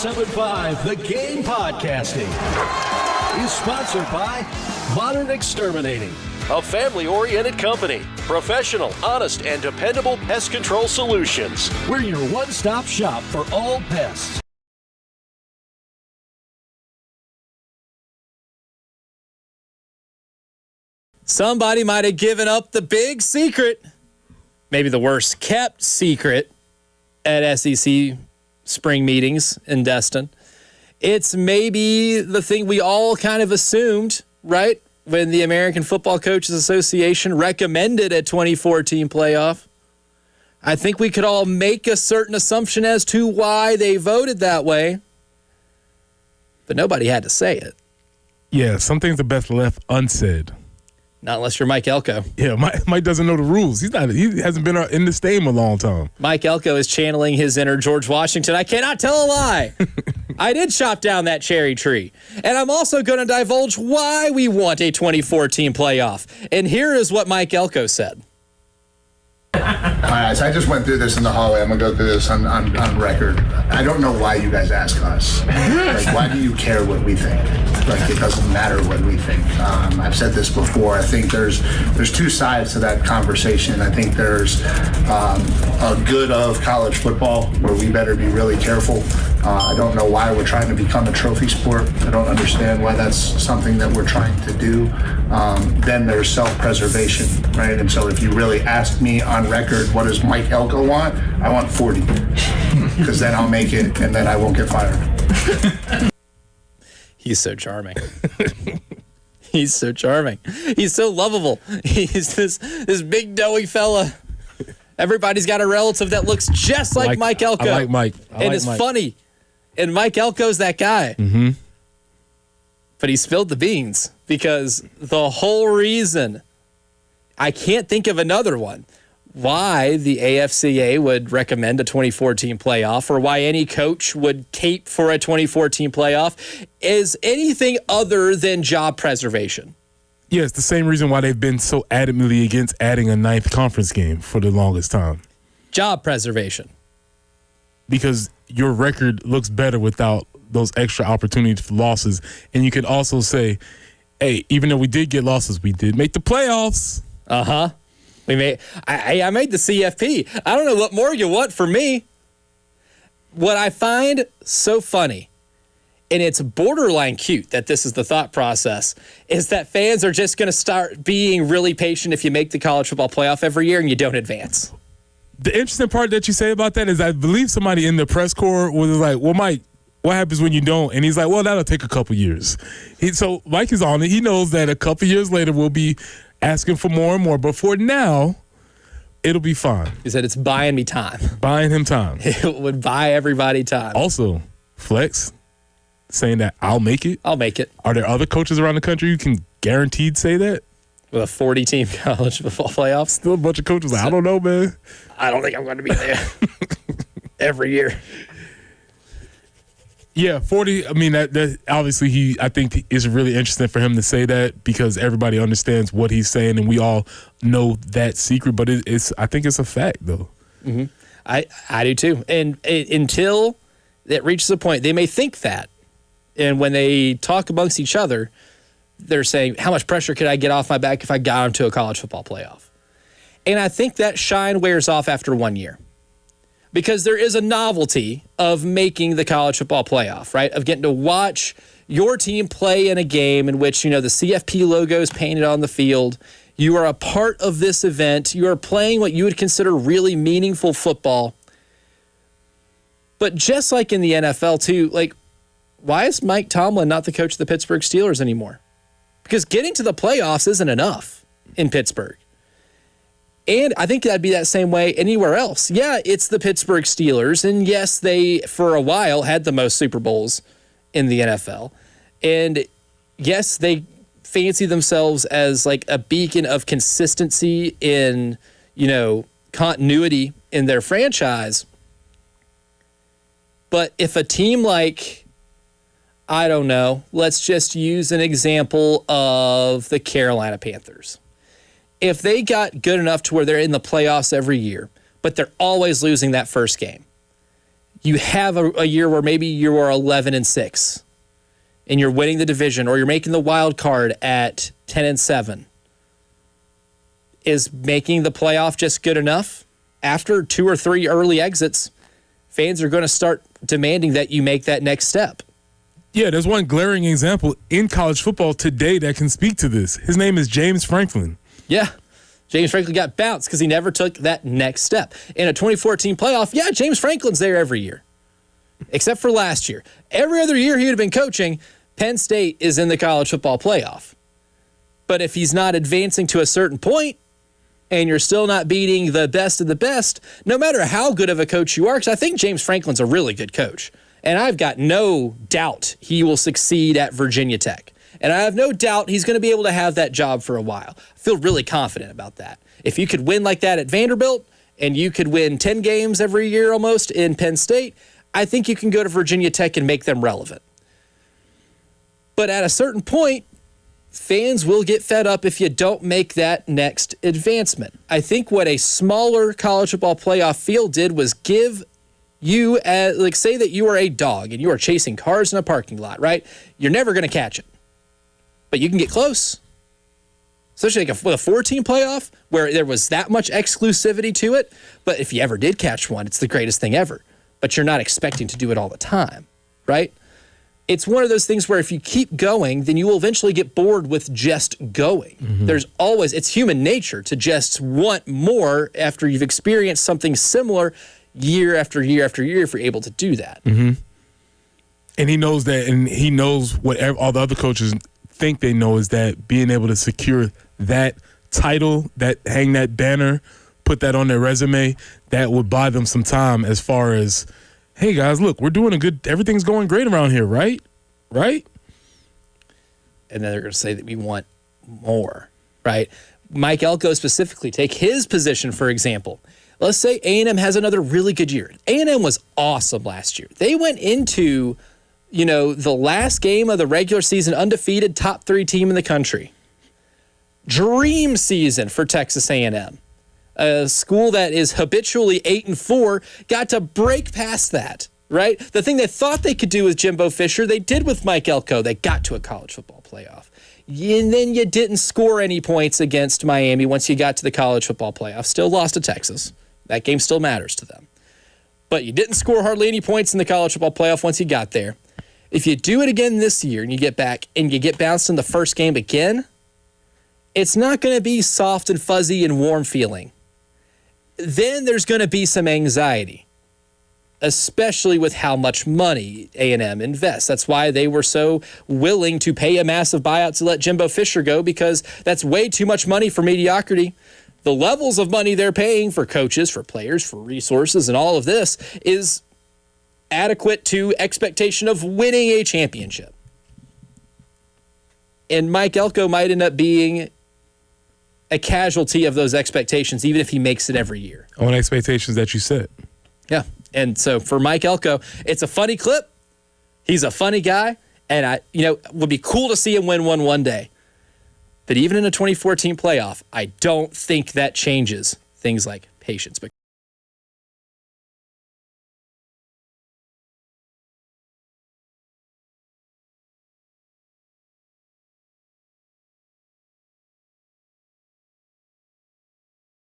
1075 The Game Podcasting is sponsored by Modern Exterminating, a family-oriented company. Professional, honest, and dependable pest control solutions. We're your one-stop shop for all pests. Somebody might have given up the big secret, maybe the worst kept secret at SEC spring meetings in Destin. It's maybe the thing we all kind of assumed, right? When the American Football Coaches Association recommended a 2014 playoff. I think we could all make a certain assumption as to why they voted that way, but nobody had to say it. Yeah, some things are best left unsaid. Not unless you're Mike Elko. Yeah, Mike doesn't know the rules. He hasn't been in this game a long time. Mike Elko is channeling his inner George Washington. I cannot tell a lie. I did chop down that cherry tree. And I'm also going to divulge why we want a 2014 playoff. And here is what Mike Elko said. All right, so I just went through this in the hallway. I'm going to go through this on record. I don't know why you guys ask us. Like, why do you care what we think? Like, it doesn't matter what we think. I've said this before. I think there's two sides to that conversation. I think there's a good of college football where we better be really careful. I don't know why we're trying to become a trophy sport. I don't understand why that's something that we're trying to do. Then there's self-preservation, right? And so if you really ask me on record, what does Mike Elko want? I want 40, because then I'll make it and then I won't get fired. He's so charming. He's so charming. He's so lovable. He's this big doughy fella. Everybody's got a relative that looks just like Mike Elko. I like Mike. And it's funny. And Mike Elko's that guy. Mm-hmm. But he spilled the beans because the whole reason, I can't think of another one, why the AFCA would recommend a 2014 playoff or why any coach would cape for a 2014 playoff is anything other than job preservation. Yeah, it's the same reason why they've been so adamantly against adding a ninth conference game for the longest time. Job preservation. Because your record looks better without those extra opportunities for losses. And you can also say, hey, even though we did get losses, we did make the playoffs. Uh-huh. I made the CFP. I don't know what more you want from me. What I find so funny, and it's borderline cute that this is the thought process, is that fans are just going to start being really patient if you make the college football playoff every year and you don't advance. The interesting part that you say about that is I believe somebody in the press corps was like, well, Mike, what happens when you don't? And he's like, well, that'll take a couple years. So Mike is on it. He knows that a couple years later we'll be asking for more and more. But for now, it'll be fine. He said it's buying me time. Buying him time. It would buy everybody time. Also, Flex saying that I'll make it. I'll make it. Are there other coaches around the country who can guaranteed say that? With a 40-team college football playoff? Still a bunch of coaches like, I don't know, man. I don't think I'm going to be there every year. Yeah, 40. I mean, that obviously I think is really interesting for him to say that because everybody understands what he's saying and we all know that secret. But I think it's a fact, though. Mm-hmm. I do too. And until it reaches a point, they may think that. And when they talk amongst each other, they're saying, how much pressure could I get off my back if I got into a college football playoff? And I think that shine wears off after 1 year. Because there is a novelty of making the college football playoff, right? Of getting to watch your team play in a game in which, the CFP logo is painted on the field. You are a part of this event. You are playing what you would consider really meaningful football. But just like in the NFL too, why is Mike Tomlin not the coach of the Pittsburgh Steelers anymore? Because getting to the playoffs isn't enough in Pittsburgh. And I think that'd be that same way anywhere else. Yeah, it's the Pittsburgh Steelers. And yes, they, for a while, had the most Super Bowls in the NFL. And yes, they fancy themselves as a beacon of consistency in, continuity in their franchise. But if a team I don't know, let's just use an example of the Carolina Panthers. If they got good enough to where they're in the playoffs every year, but they're always losing that first game, you have a year where maybe you are 11-6 and you're winning the division, or you're making the wild card at 10-7. Is making the playoff just good enough? After 2 or 3 early exits, fans are going to start demanding that you make that next step. Yeah, there's one glaring example in college football today that can speak to this. His name is James Franklin. Yeah. James Franklin got bounced because he never took that next step. In a 2014 playoff, yeah, James Franklin's there every year, except for last year. Every other year he would have been coaching, Penn State is in the college football playoff. But if he's not advancing to a certain point and you're still not beating the best of the best, no matter how good of a coach you are, because I think James Franklin's a really good coach, and I've got no doubt he will succeed at Virginia Tech. And I have no doubt he's going to be able to have that job for a while. I feel really confident about that. If you could win like that at Vanderbilt and you could win 10 games every year almost in Penn State, I think you can go to Virginia Tech and make them relevant. But at a certain point, fans will get fed up if you don't make that next advancement. I think what a smaller college football playoff field did was give you, say that you are a dog and you are chasing cars in a parking lot, right? You're never going to catch it. But you can get close, especially with a 4-team playoff where there was that much exclusivity to it. But if you ever did catch one, it's the greatest thing ever. But you're not expecting to do it all the time, right? It's one of those things where if you keep going, then you will eventually get bored with just going. Mm-hmm. It's human nature to just want more after you've experienced something similar year after year after year if you're able to do that. Mm-hmm. And he knows that, and he knows what all the other coaches think they know is that being able to secure that title, that hang that banner, put that on their resume, that would buy them some time as far as, hey guys, look, we're doing everything's going great around here, right? Right? And then they're going to say that we want more, right? Mike Elko specifically, take his position, for example. Let's say A&M has another really good year. A&M was awesome last year. They went into the last game of the regular season, undefeated, top 3 team in the country. Dream season for Texas A&M. A school that is habitually 8-4 got to break past that, right? The thing they thought they could do with Jimbo Fisher, they did with Mike Elko. They got to a college football playoff. And then you didn't score any points against Miami once you got to the college football playoff. Still lost to Texas. That game still matters to them. But you didn't score hardly any points in the college football playoff once you got there. If you do it again this year and you get back and you get bounced in the first game again, it's not going to be soft and fuzzy and warm feeling. Then there's going to be some anxiety, especially with how much money A&M invests. That's why they were so willing to pay a massive buyout to let Jimbo Fisher go, because that's way too much money for mediocrity. The levels of money they're paying for coaches, for players, for resources, and all of this is adequate to expectation of winning a championship. And Mike Elko might end up being a casualty of those expectations, even if he makes it every year. On expectations that you set. Yeah. And so for Mike Elko, it's a funny clip. He's a funny guy. And would be cool to see him win one day. But even in a 2014 playoff, I don't think that changes things like patience.